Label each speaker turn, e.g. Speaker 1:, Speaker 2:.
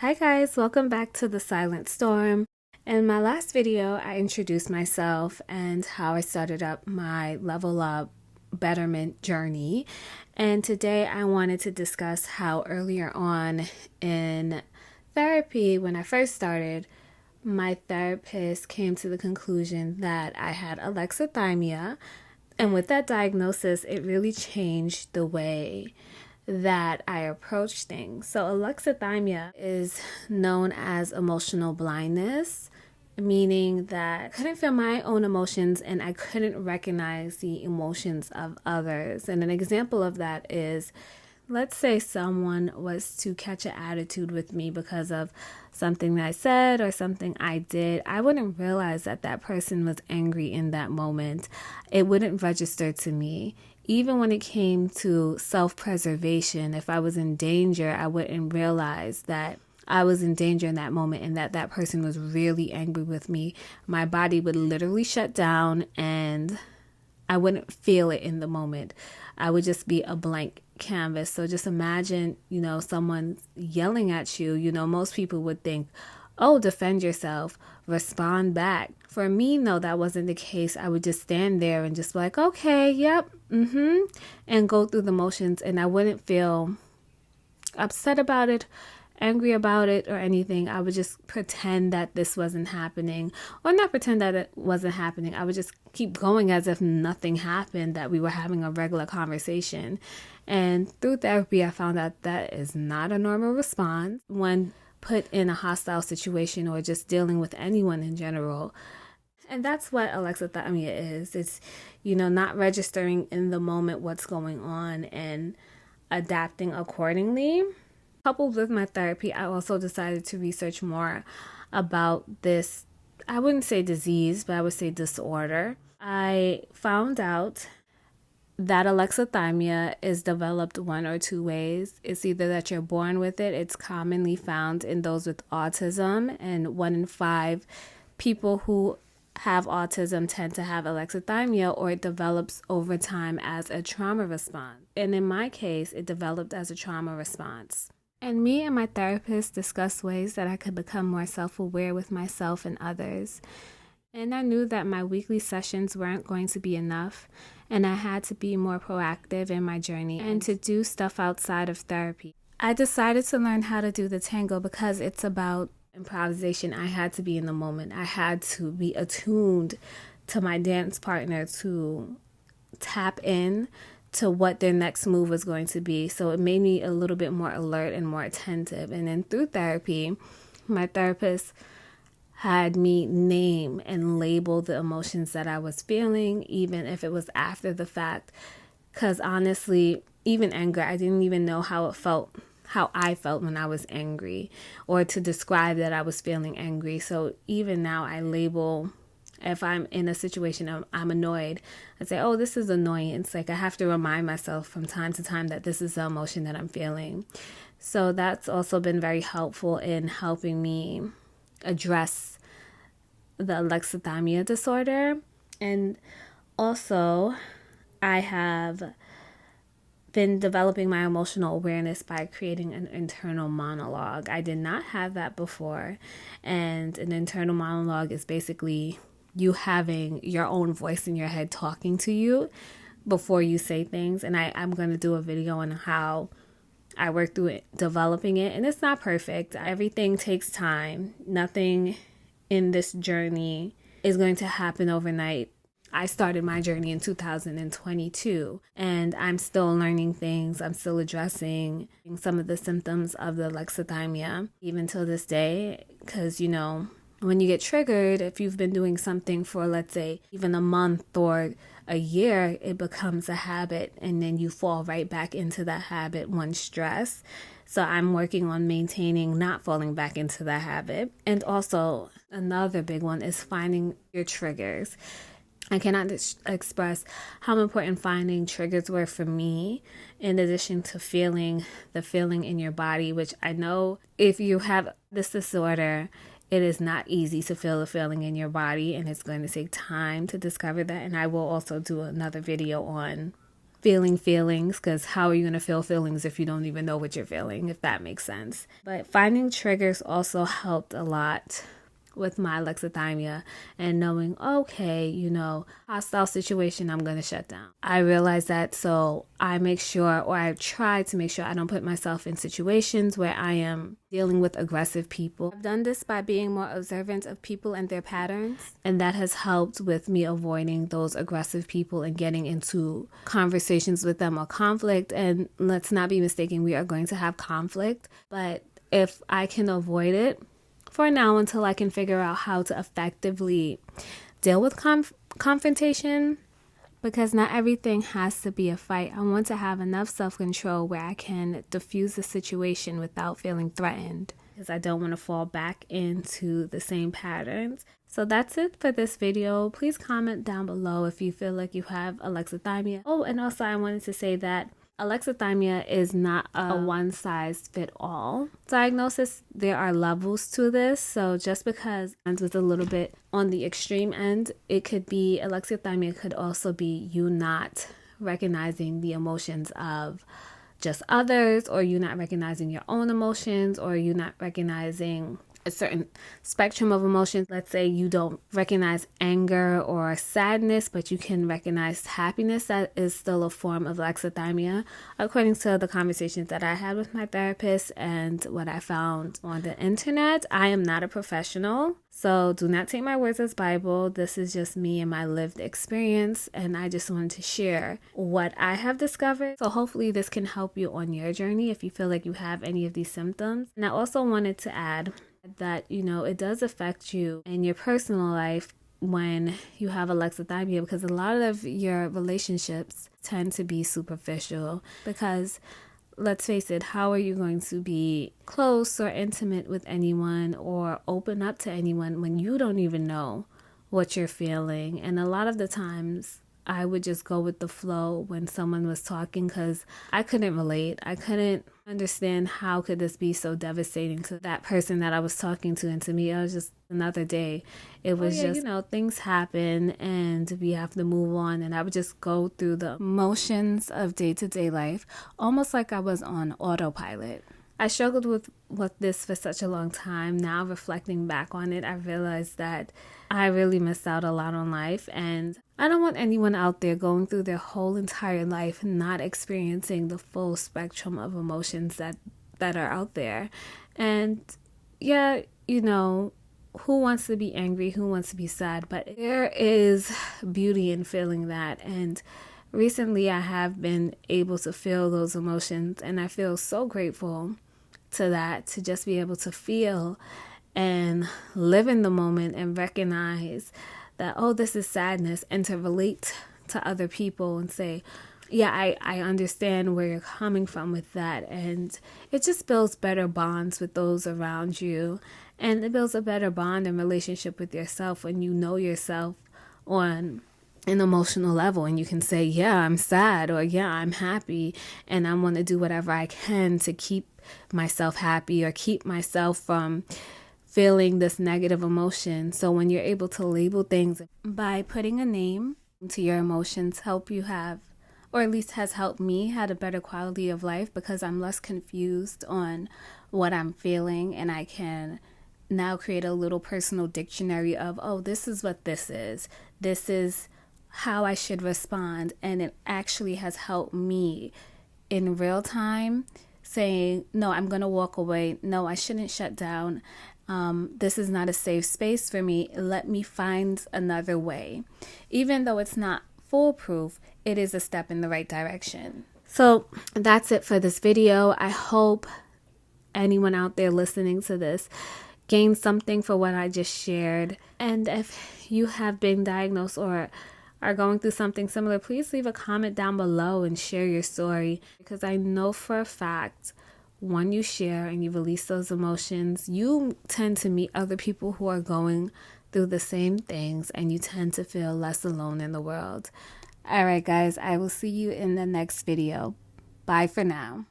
Speaker 1: Hi guys, welcome back to the Silent Storm. In my last video, I introduced myself and how I started up my level up betterment journey. And today I wanted to discuss how earlier on in therapy, when I first started, my therapist came to the conclusion that I had alexithymia. And with that diagnosis, it really changed the way that I approach things. So, alexithymia is known as emotional blindness, meaning that I couldn't feel my own emotions and I couldn't recognize the emotions of others. And an example of that is, let's say someone was to catch an attitude with me because of something that I said or something I did. I wouldn't realize that that person was angry in that moment. It wouldn't register to me. Even when it came to self-preservation, if I was in danger, I wouldn't realize that I was in danger in that moment and that that person was really angry with me. My body would literally shut down and I wouldn't feel it in the moment. I would just be a blank canvas. So just imagine, someone yelling at you. Most people would think, oh, defend yourself, respond back. For me, no, that wasn't the case. I would just stand there and just be like, okay, yep, and go through the motions. And I wouldn't feel upset about it, angry about it, or anything. I would just pretend that this wasn't happening, or not pretend that it wasn't happening. I would just keep going as if nothing happened, that we were having a regular conversation. And through therapy, I found out that is not a normal response when put in a hostile situation or just dealing with anyone in general. And that's what alexithymia is. It's, not registering in the moment what's going on and adapting accordingly. Coupled with my therapy, I also decided to research more about this, I wouldn't say disease, but I would say disorder. I found out that alexithymia is developed one or two ways. It's either that you're born with it. It's commonly found in those with autism, and 1 in 5 people who have autism tend to have alexithymia, or it develops over time as a trauma response. And in my case, it developed as a trauma response. And me and my therapist discussed ways that I could become more self-aware with myself and others. And I knew that my weekly sessions weren't going to be enough, and I had to be more proactive in my journey and to do stuff outside of therapy. I decided to learn how to do the tango because it's about improvisation. I had to be in the moment. I had to be attuned to my dance partner to tap in to what their next move was going to be. So it made me a little bit more alert and more attentive. And then through therapy, my therapist had me name and label the emotions that I was feeling, even if it was after the fact. Because honestly, even anger, I didn't even know how I felt when I was angry, or to describe that I was feeling angry. So even now I label, if I'm in a situation I'm annoyed, I say, oh, this is annoyance. Like I have to remind myself from time to time that this is the emotion that I'm feeling. So that's also been very helpful in helping me address the alexithymia disorder. And also, I have been developing my emotional awareness by creating an internal monologue. I did not have that before. And an internal monologue is basically you having your own voice in your head talking to you before you say things. And I'm going to do a video on how I work through it, developing it. And it's not perfect. Everything takes time. Nothing in this journey is going to happen overnight. I started my journey in 2022 and I'm still learning things. I'm still addressing some of the symptoms of the alexithymia even till this day. Because, when you get triggered, if you've been doing something for, let's say, even a month or a year, it becomes a habit and then you fall right back into that habit when stressed. So I'm working on maintaining not falling back into that habit. And also another big one is finding your triggers. I cannot express how important finding triggers were for me, in addition to feeling the feeling in your body, which I know if you have this disorder, it is not easy to feel the feeling in your body, and it's going to take time to discover that. And I will also do another video on feeling feelings, because how are you going to feel feelings if you don't even know what you're feeling, if that makes sense. But finding triggers also helped a lot with my alexithymia, and knowing, okay, hostile situation, I'm going to shut down. I realized that, so I make sure, or I try to make sure, I don't put myself in situations where I am dealing with aggressive people. I've done this by being more observant of people and their patterns, and that has helped with me avoiding those aggressive people and getting into conversations with them or conflict. And let's not be mistaken, we are going to have conflict, but if I can avoid it for now until I can figure out how to effectively deal with confrontation, because not everything has to be a fight. I want to have enough self-control where I can diffuse the situation without feeling threatened, because I don't want to fall back into the same patterns. So that's it for this video. Please comment down below if you feel like you have alexithymia. Oh, and also I wanted to say that alexithymia is not a one-size-fits-all diagnosis. There are levels to this. So just because it was a little bit on the extreme end, it could be alexithymia could also be you not recognizing the emotions of just others, or you not recognizing your own emotions, or you not recognizing a certain spectrum of emotions. Let's say you don't recognize anger or sadness, but you can recognize happiness. That is still a form of alexithymia, according to the conversations that I had with my therapist and what I found on the internet. I am not a professional, so do not take my words as Bible. This is just me and my lived experience, and I just wanted to share what I have discovered. So hopefully this can help you on your journey if you feel like you have any of these symptoms. And I also wanted to add that, it does affect you in your personal life when you have alexithymia, because a lot of your relationships tend to be superficial. Because let's face it, how are you going to be close or intimate with anyone or open up to anyone when you don't even know what you're feeling? And a lot of the times I would just go with the flow when someone was talking, because I couldn't relate. I couldn't understand how could this be so devastating to that person that I was talking to, and to me it was just another day. It was just things happen and we have to move on, and I would just go through the motions of day-to-day life almost like I was on autopilot. I struggled with this for such a long time. Now reflecting back on it, I realized that I really missed out a lot on life, and I don't want anyone out there going through their whole entire life not experiencing the full spectrum of emotions that are out there. And yeah, who wants to be angry? Who wants to be sad? But there is beauty in feeling that. And recently I have been able to feel those emotions, and I feel so grateful to that, to just be able to feel and live in the moment and recognize that, oh, this is sadness, and to relate to other people and say, yeah, I understand where you're coming from with that. And it just builds better bonds with those around you, and it builds a better bond and relationship with yourself when you know yourself on an emotional level, and you can say, yeah, I'm sad, or yeah, I'm happy, and I want to do whatever I can to keep myself happy or keep myself from feeling this negative emotion. So when you're able to label things by putting a name to your emotions, help you have, or at least has helped me, had a better quality of life, because I'm less confused on what I'm feeling, and I can now create a little personal dictionary of, oh, this is what this is how I should respond. And it actually has helped me in real time saying, no, I'm going to walk away. No, I shouldn't shut down. This is not a safe space for me. Let me find another way. Even though it's not foolproof, it is a step in the right direction. So that's it for this video. I hope anyone out there listening to this gained something for what I just shared. And if you have been diagnosed or are going through something similar, please leave a comment down below and share your story, because I know for a fact when you share and you release those emotions, you tend to meet other people who are going through the same things, and you tend to feel less alone in the world. All right, guys, I will see you in the next video. Bye for now.